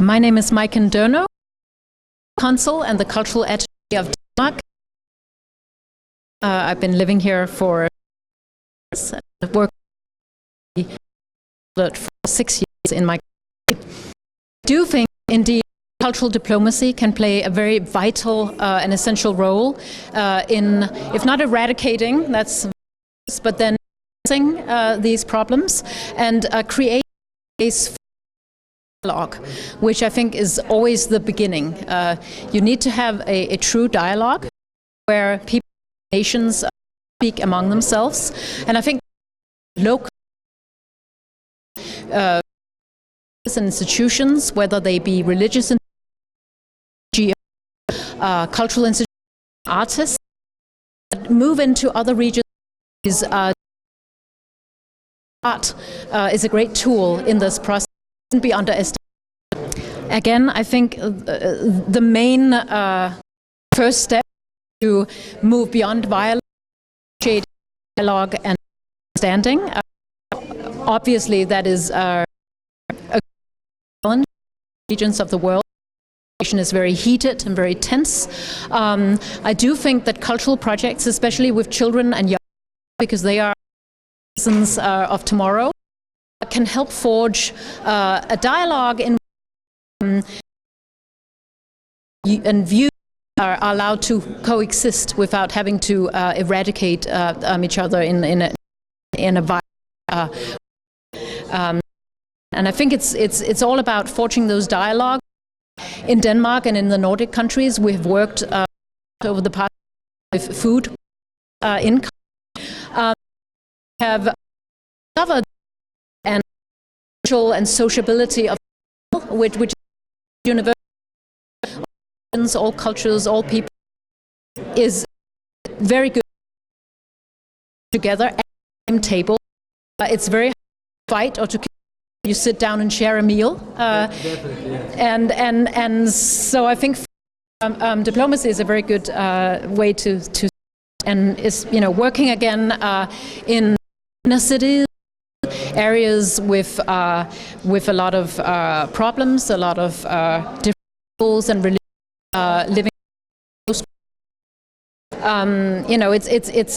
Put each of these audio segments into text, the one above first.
My name is Maiken Derno, Consul and the Cultural Attaché of Denmark. I've been living here for worked for 6 years in my country. I do think, indeed, cultural diplomacy can play a very vital and essential role in, if not eradicating, but then addressing these problems and create space for dialogue, which I think is always the beginning. You need to have a true dialogue where people, nations speak among themselves, and I think local institutions, whether they be religious institutions, cultural institutions, artists, move into other regions. Art is a great tool in this process. It shouldn't be underestimated. Again, I think the main first step to move beyond violence, dialogue, and understanding. Obviously, that is a challenge. Regions of the world is very heated and very tense. I do think that cultural projects, especially with children and young, because they are citizens of tomorrow, can help forge a dialogue in and views are allowed to coexist without having to eradicate each other in a violent. And I think it's all about forging those dialogues. In Denmark and in the Nordic countries, we have worked over the past with food income. Have discovered and social and sociability of which is universal. All cultures, all people is very good together at the same table. It's very hard to fight or to you sit down and share a meal, and so I think diplomacy is a very good way to and is working again in inner cities, areas with a lot of problems, a lot of different schools and religions living.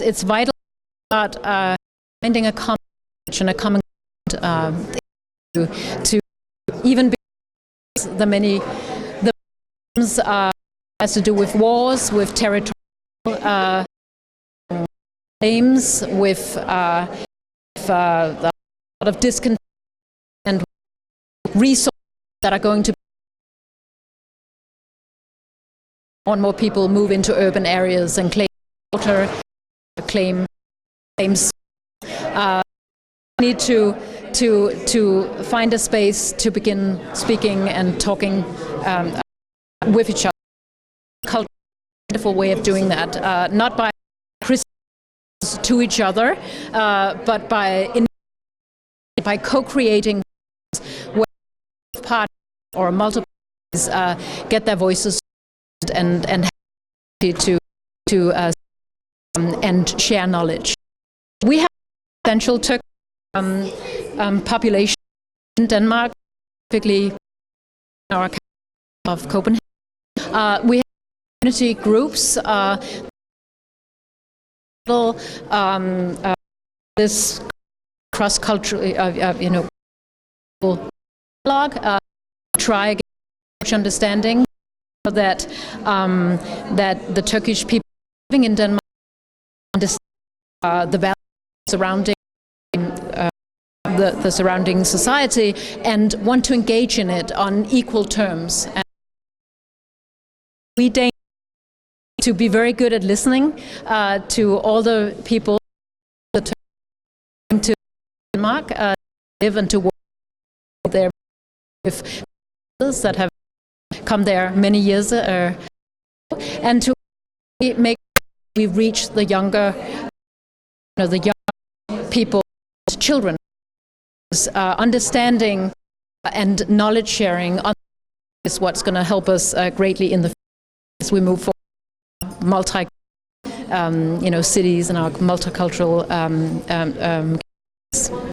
It's vital about finding a common and a common to even the many problems has to do with wars, with territorial claims, with a lot of discontent and resources that are going to more and more people move into urban areas and claim water, claims. Need to find a space to begin speaking and talking with each other. Culture is a wonderful way of doing that, not by criticism to each other, but by co-creating where part or multiple get their voices and to and share knowledge. We have potential to population in Denmark, particularly in our capital of Copenhagen. We have community groups. This cross-cultural, dialogue. Try again understanding that the Turkish people living in Denmark understand the values surrounding the surrounding society and want to engage in it on equal terms. And we aim to be very good at listening to all the people that come to Denmark, live and to work there with others that have come there many years and to make sure we reach the younger, the young people, children. Understanding and knowledge sharing is what's going to help us greatly in the future as we move forward, multi, cities and our multicultural